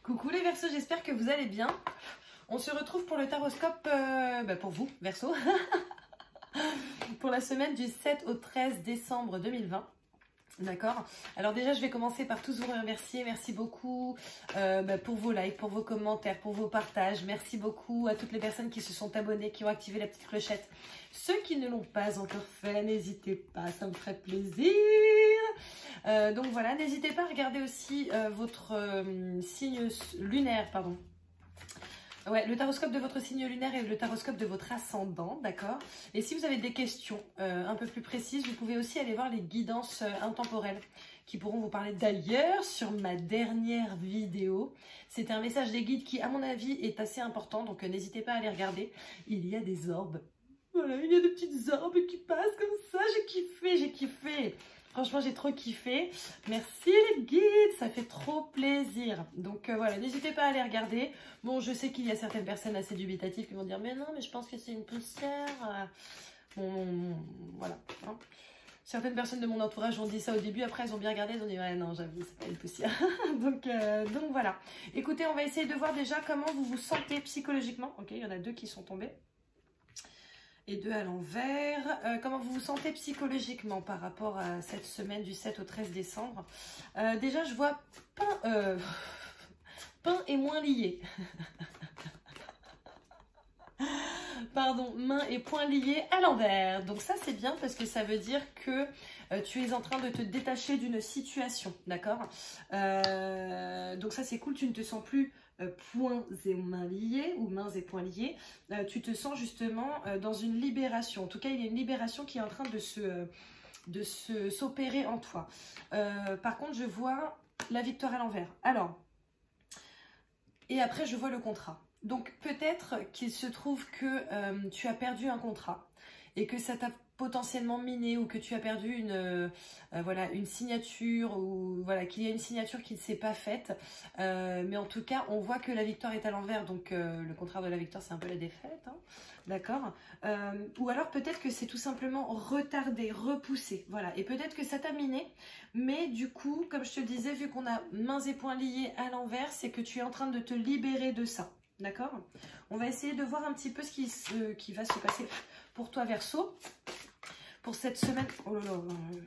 Coucou les Verseaux, j'espère que vous allez bien. On se retrouve pour le taroscope, pour vous, Verseaux, pour la semaine du 7 au 13 décembre 2020. D'accord. Alors déjà, je vais commencer par tous vous remercier. Merci beaucoup pour vos likes, pour vos commentaires, pour vos partages. Merci beaucoup à toutes les personnes qui se sont abonnées, qui ont activé la petite clochette. Ceux qui ne l'ont pas encore fait, n'hésitez pas, ça me ferait plaisir. Donc voilà, n'hésitez pas à regarder aussi votre signe lunaire, pardon. Ouais, le taroscope de votre signe lunaire et le taroscope de votre ascendant, d'accord. Et si vous avez des questions un peu plus précises, vous pouvez aussi aller voir les guidances intemporelles qui pourront vous parler. D'ailleurs, sur ma dernière vidéo, c'était un message des guides qui, à mon avis, est assez important, donc n'hésitez pas à aller regarder. Il y a des orbes. Voilà, il y a des petites orbes qui passent comme ça, j'ai kiffé, j'ai kiffé. Franchement, j'ai trop kiffé. Merci les guides, ça fait trop plaisir. Donc voilà, n'hésitez pas à aller regarder. Bon, je sais qu'il y a certaines personnes assez dubitatives qui vont dire « Mais non, mais je pense que c'est une poussière. » Bon, voilà. Hein. Certaines personnes de mon entourage ont dit ça au début. Après, elles ont bien regardé. Elles ont dit « Ouais, non, j'avoue, c'est pas une poussière. » donc voilà. Écoutez, on va essayer de voir déjà comment vous vous sentez psychologiquement. Ok, il y en a deux qui sont tombés. Et deux à l'envers. Comment vous vous sentez psychologiquement par rapport à cette semaine du 7 au 13 décembre. Déjà, je vois pain et moins liés. Pardon, main et poings liés à l'envers. Donc ça, c'est bien parce que ça veut dire que tu es en train de te détacher d'une situation, d'accord. Donc ça, c'est cool, tu ne te sens plus poings et mains liés ou mains et poings liés. Tu te sens justement dans une libération. En tout cas, il y a une libération qui est en train de s'opérer en toi. Par contre, je vois la victoire à l'envers. Alors, et après, je vois le contrat. Donc, peut-être qu'il se trouve que tu as perdu un contrat et que ça t'a potentiellement miné ou que tu as perdu une signature ou voilà, qu'il y a une signature qui ne s'est pas faite. Mais en tout cas, on voit que la victoire est à l'envers. Donc, le contraire de la victoire, c'est un peu la défaite. Hein, d'accord. Ou alors, peut-être que c'est tout simplement retardé, repoussé. Voilà. Et peut-être que ça t'a miné. Mais du coup, comme je te le disais, vu qu'on a mains et poings liés à l'envers, c'est que tu es en train de te libérer de ça. D'accord. On va essayer de voir un petit peu ce qui va se passer pour toi, Verseau. Pour cette semaine, oh là là,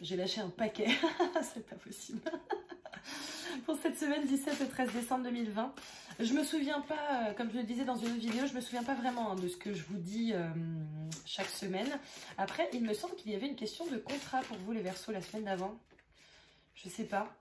j'ai lâché un paquet, c'est pas possible. Pour cette semaine 17 au 13 décembre 2020, je me souviens pas, comme je le disais dans une autre vidéo, je me souviens pas vraiment de ce que je vous dis chaque semaine. Après, il me semble qu'il y avait une question de contrat pour vous les Verseaux la semaine d'avant. Je sais pas.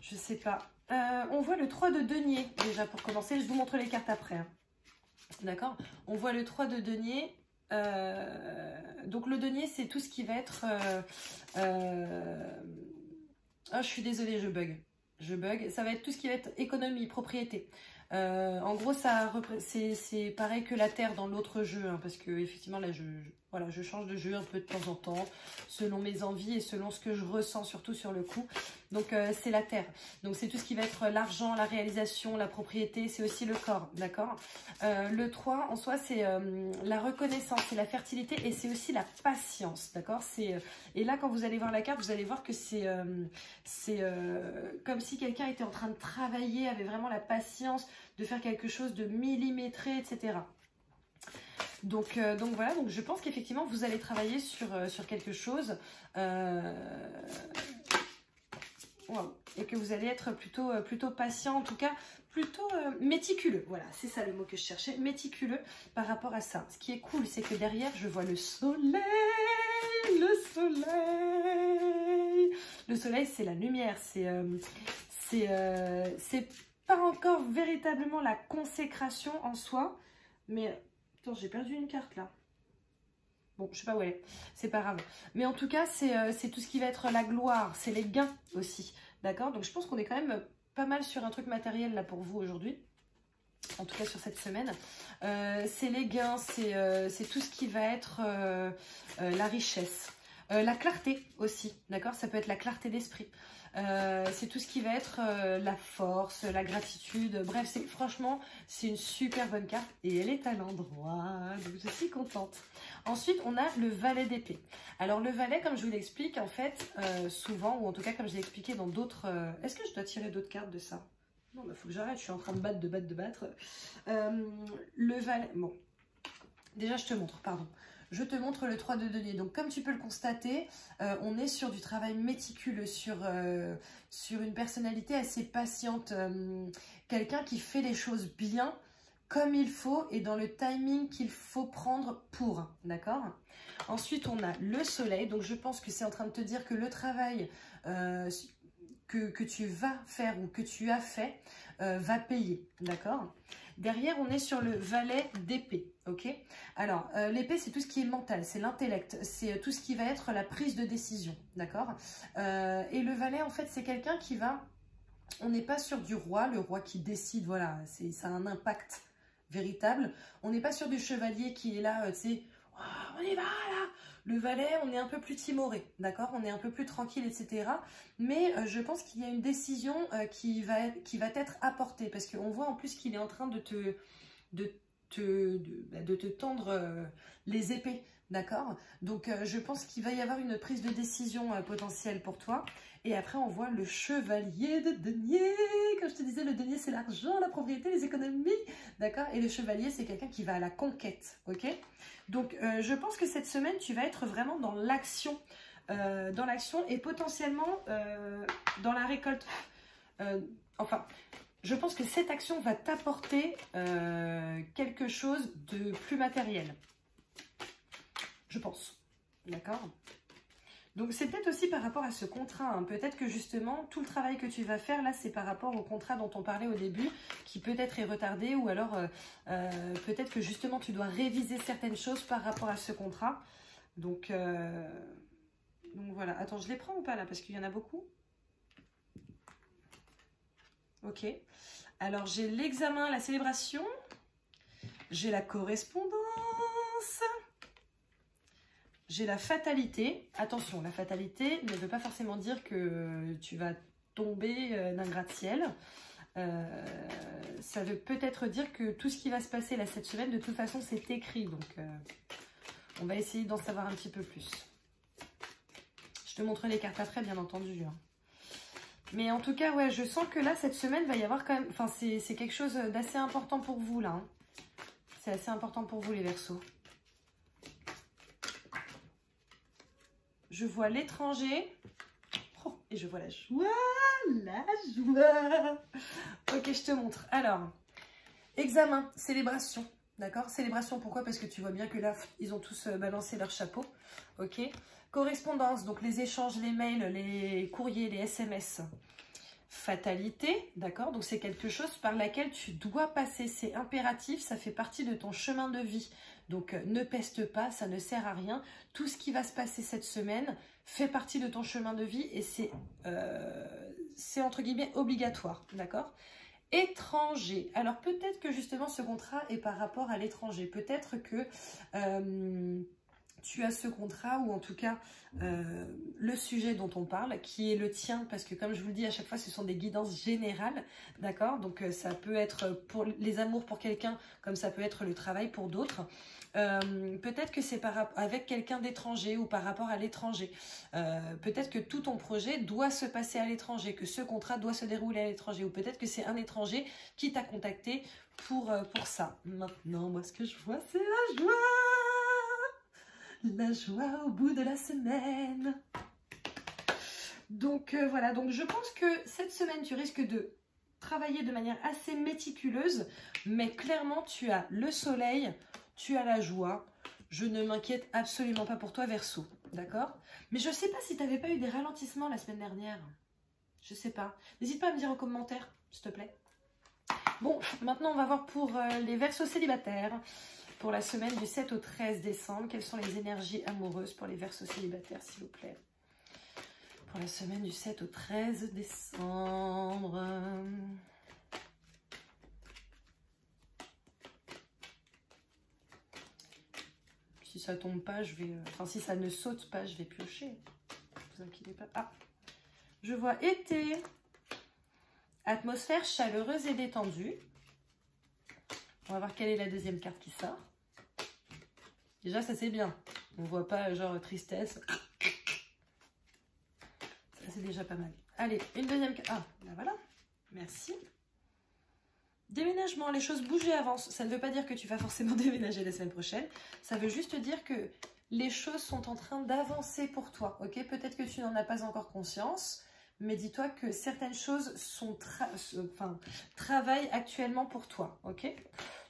Je sais pas. On voit le 3 de denier déjà pour commencer. Je vous montre les cartes après. Hein. D'accord. On voit le 3 de denier. Donc le denier, c'est tout ce qui va être... Oh, je suis désolée, je bug. Je bug. Ça va être tout ce qui va être économie, propriété. En gros, c'est pareil que la terre dans l'autre jeu. Hein, parce que effectivement, là, voilà, je change de jeu un peu de temps en temps, selon mes envies et selon ce que je ressens, surtout sur le coup. Donc, c'est la terre. Donc, c'est tout ce qui va être l'argent, la réalisation, la propriété. C'est aussi le corps, d'accord. Le 3, en soi, c'est la reconnaissance, c'est la fertilité et c'est aussi la patience, d'accord. Et là, quand vous allez voir la carte, vous allez voir que c'est comme si quelqu'un était en train de travailler, avait vraiment la patience de faire quelque chose de millimétré, etc. Donc voilà, donc je pense qu'effectivement vous allez travailler sur quelque chose wow, et que vous allez être plutôt patient, en tout cas plutôt méticuleux. Voilà, c'est ça le mot que je cherchais, méticuleux par rapport à ça. Ce qui est cool, c'est que derrière je vois le soleil, le soleil. Le soleil, c'est la lumière, c'est pas encore véritablement la consécration en soi, mais... Attends, j'ai perdu une carte là. Bon, je sais pas où elle est, c'est pas grave. Mais en tout cas, c'est tout ce qui va être la gloire, c'est les gains aussi, d'accord. Donc je pense qu'on est quand même pas mal sur un truc matériel là pour vous aujourd'hui. En tout cas sur cette semaine. C'est les gains, c'est tout ce qui va être la richesse. La clarté aussi, d'accord. Ça peut être la clarté d'esprit. C'est tout ce qui va être la force, la gratitude, bref, franchement, c'est une super bonne carte et elle est à l'endroit, donc je suis contente. Ensuite, on a le valet d'épée. Alors, le valet, comme je vous l'explique, en fait, souvent, ou en tout cas, comme je l'ai expliqué dans d'autres... Est-ce que je dois tirer d'autres cartes de ça? Non, il faut que j'arrête, je suis en train de battre, de battre. Le valet, bon. Déjà, je te montre, pardon. Je te montre le 3 de denier. Donc, comme tu peux le constater, on est sur du travail méticuleux, sur une personnalité assez patiente. Quelqu'un qui fait les choses bien, comme il faut et dans le timing qu'il faut prendre pour. D'accord? Ensuite, on a le soleil. Donc, je pense que c'est en train de te dire que le travail que tu vas faire ou que tu as fait va payer. D'accord? Derrière, on est sur le valet d'épée, ok? Alors, l'épée, c'est tout ce qui est mental, c'est l'intellect, c'est tout ce qui va être la prise de décision, d'accord? Et le valet, en fait, c'est quelqu'un qui va... On n'est pas sur du roi, le roi qui décide, voilà, ça a un impact véritable. On n'est pas sur du chevalier qui est là, tu sais, oh, on y va, là! Le valet, on est un peu plus timoré, d'accord? On est un peu plus tranquille, etc. Mais je pense qu'il y a une décision qui va être apportée. Parce qu'on voit en plus qu'il est en train de te tendre les épées, d'accord? Donc je pense qu'il va y avoir une prise de décision potentielle pour toi. Et après, on voit le chevalier de denier. Comme je te disais, le denier, c'est l'argent, la propriété, les économies, d'accord? Et le chevalier, c'est quelqu'un qui va à la conquête, ok? Donc, je pense que cette semaine, tu vas être vraiment dans l'action et potentiellement dans la récolte. Enfin, je pense que cette action va t'apporter quelque chose de plus matériel. Je pense, d'accord? Donc, c'est peut-être aussi par rapport à ce contrat. Hein. Peut-être que justement, tout le travail que tu vas faire, là, c'est par rapport au contrat dont on parlait au début, qui peut-être est retardé, ou alors peut-être que justement, tu dois réviser certaines choses par rapport à ce contrat. Donc voilà. Attends, je les prends ou pas, là? Parce qu'il y en a beaucoup. Ok. Alors, j'ai l'examen, la célébration. J'ai la correspondance. J'ai la fatalité. Attention, la fatalité ne veut pas forcément dire que tu vas tomber d'un gratte-ciel. Ça veut peut-être dire que tout ce qui va se passer là cette semaine, de toute façon, c'est écrit. Donc, on va essayer d'en savoir un petit peu plus. Je te montre les cartes après, bien entendu. Hein. Mais en tout cas, ouais, je sens que là, cette semaine, va y avoir quand même... Enfin, c'est quelque chose d'assez important pour vous, là. Hein. C'est assez important pour vous, les Verseaux. Je vois l'étranger. Oh, et je vois la joie. La joie. Ok, je te montre. Alors, examen, célébration. D'accord? Célébration, pourquoi? Parce que tu vois bien que là, ils ont tous balancé leur chapeau. Ok? Correspondance, donc les échanges, les mails, les courriers, les SMS. Fatalité, d'accord? Donc c'est quelque chose par laquelle tu dois passer. C'est impératif, ça fait partie de ton chemin de vie. Donc ne peste pas, ça ne sert à rien. Tout ce qui va se passer cette semaine fait partie de ton chemin de vie et c'est entre guillemets obligatoire, d'accord? Étranger. Alors peut-être que justement ce contrat est par rapport à l'étranger. Peut-être que tu as ce contrat ou en tout cas le sujet dont on parle qui est le tien parce que comme je vous le dis à chaque fois ce sont des guidances générales, d'accord? Donc ça peut être pour les amours pour quelqu'un comme ça peut être le travail pour d'autres. Peut-être que c'est avec quelqu'un d'étranger ou par rapport à l'étranger. Peut-être que tout ton projet doit se passer à l'étranger, que ce contrat doit se dérouler à l'étranger ou peut-être que c'est un étranger qui t'a contacté pour ça. Maintenant, moi ce que je vois c'est la joie. La joie au bout de la semaine. Donc voilà, donc je pense que cette semaine tu risques de travailler de manière assez méticuleuse, mais clairement tu as le soleil, tu as la joie. Je ne m'inquiète absolument pas pour toi Verseau, d'accord? Mais je ne sais pas si tu n'avais pas eu des ralentissements la semaine dernière. Je ne sais pas. N'hésite pas à me dire en commentaire, s'il te plaît. Bon, maintenant on va voir pour les Verseaux célibataires. Pour la semaine du 7 au 13 décembre, quelles sont les énergies amoureuses pour les Verseaux célibataires, s'il vous plaît? Pour la semaine du 7 au 13 décembre. Si ça tombe pas, je vais... Enfin, si ça ne saute pas, je vais piocher. Ne vous inquiétez pas. Ah, je vois été. Atmosphère chaleureuse et détendue. On va voir quelle est la deuxième carte qui sort. Déjà, ça c'est bien. On voit pas genre tristesse. Ça c'est déjà pas mal. Allez, une deuxième carte. Ah, ben voilà. Merci. Déménagement, les choses bougent et avancent. Ça ne veut pas dire que tu vas forcément déménager la semaine prochaine. Ça veut juste dire que les choses sont en train d'avancer pour toi. Ok, peut-être que tu n'en as pas encore conscience, mais dis-toi que certaines choses travaillent actuellement pour toi. Ok,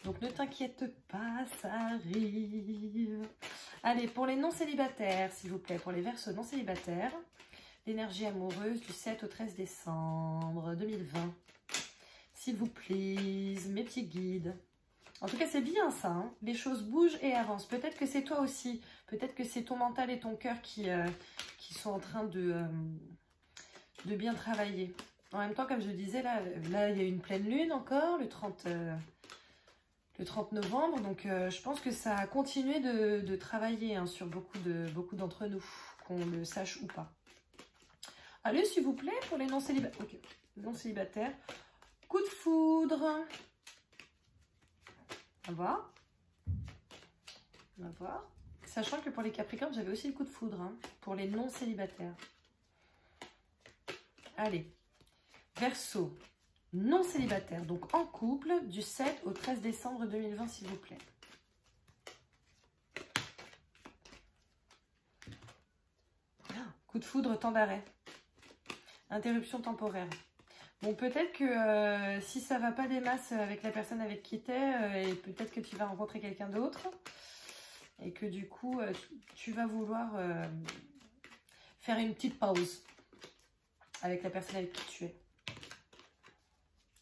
donc ne t'inquiète pas, ça arrive. Allez, pour les non-célibataires, s'il vous plaît, pour les Verseaux non célibataires, l'énergie amoureuse du 7 au 13 décembre 2020. S'il vous plaît, mes petits guides. En tout cas, c'est bien ça. Hein, les choses bougent et avancent. Peut-être que c'est toi aussi. Peut-être que c'est ton mental et ton cœur qui sont en train de bien travailler. En même temps, comme je disais, là, il y a une pleine lune encore, le 30 novembre. Donc, je pense que ça a continué de travailler hein, sur beaucoup d'entre nous, qu'on le sache ou pas. Allez, s'il vous plaît, pour les non-célibataires. Ok, non-célibataires. Coup de foudre. On va voir. On va voir. Sachant que pour les Capricornes, j'avais aussi le coup de foudre. Hein, pour les non-célibataires. Allez. Verseau. Non-célibataire. Donc en couple du 7 au 13 décembre 2020, s'il vous plaît. Coup de foudre, temps d'arrêt. Interruption temporaire. Bon, peut-être que si ça va pas des masses avec la personne avec qui tu es, et peut-être que tu vas rencontrer quelqu'un d'autre, et que du coup, tu vas vouloir faire une petite pause avec la personne avec qui tu es.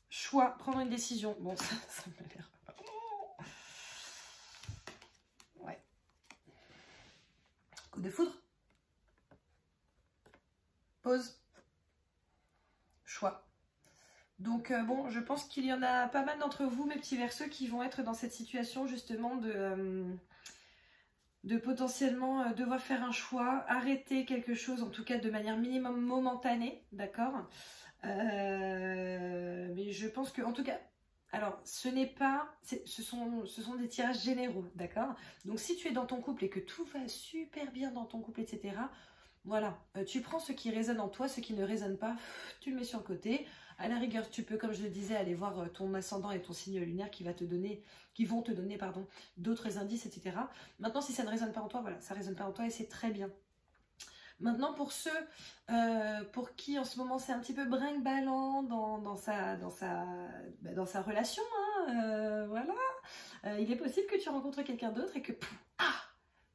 Choix, prendre une décision. Bon, ça m'a l'air... Ouais. Coup de foudre. Pause. Choix. Donc bon, je pense qu'il y en a pas mal d'entre vous, mes petits Verseaux, qui vont être dans cette situation justement de potentiellement devoir faire un choix, arrêter quelque chose, en tout cas de manière minimum momentanée, d'accord mais je pense que, en tout cas, alors ce n'est pas, ce sont des tirages généraux, d'accord. Donc si tu es dans ton couple et que tout va super bien dans ton couple, etc., voilà, tu prends ce qui résonne en toi, ce qui ne résonne pas, tu le mets sur le côté. À la rigueur, tu peux, comme je le disais, aller voir ton ascendant et ton signe lunaire qui vont te donner d'autres indices, etc. Maintenant, si ça ne résonne pas en toi, voilà, ça ne résonne pas en toi et c'est très bien. Maintenant, pour ceux pour qui en ce moment c'est un petit peu brinque-ballant dans sa relation, hein, voilà, il est possible que tu rencontres quelqu'un d'autre et que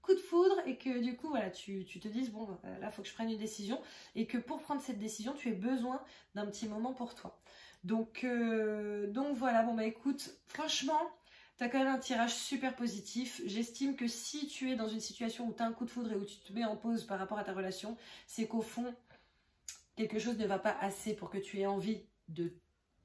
coup de foudre et que du coup voilà tu te dises bon là faut que je prenne une décision et que pour prendre cette décision tu aies besoin d'un petit moment pour toi. Donc voilà, bon bah écoute, franchement tu as quand même un tirage super positif. J'estime que si tu es dans une situation où tu as un coup de foudre et où tu te mets en pause par rapport à ta relation, c'est qu'au fond quelque chose ne va pas assez pour que tu aies envie de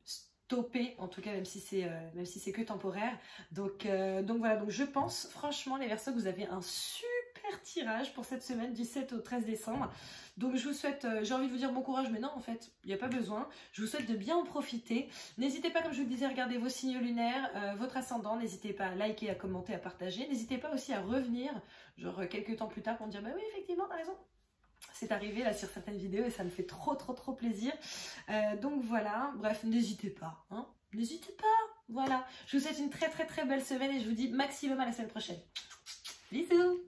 stopper, en tout cas même si c'est que temporaire. Donc voilà, donc je pense franchement les Verseaux que vous avez un super tirage pour cette semaine du 7 au 13 décembre. Donc je vous souhaite, j'ai envie de vous dire bon courage, mais non en fait il n'y a pas besoin. Je vous souhaite de bien en profiter. N'hésitez pas, comme je vous le disais, à regarder vos signes lunaires, votre ascendant. N'hésitez pas à liker, à commenter, à partager. N'hésitez pas aussi à revenir genre quelques temps plus tard pour me dire bah oui effectivement t'as raison. C'est arrivé là sur certaines vidéos et ça me fait trop plaisir. Donc voilà, bref, n'hésitez pas, hein, n'hésitez pas. Voilà, je vous souhaite une très belle semaine et je vous dis maximum à la semaine prochaine. Bisous.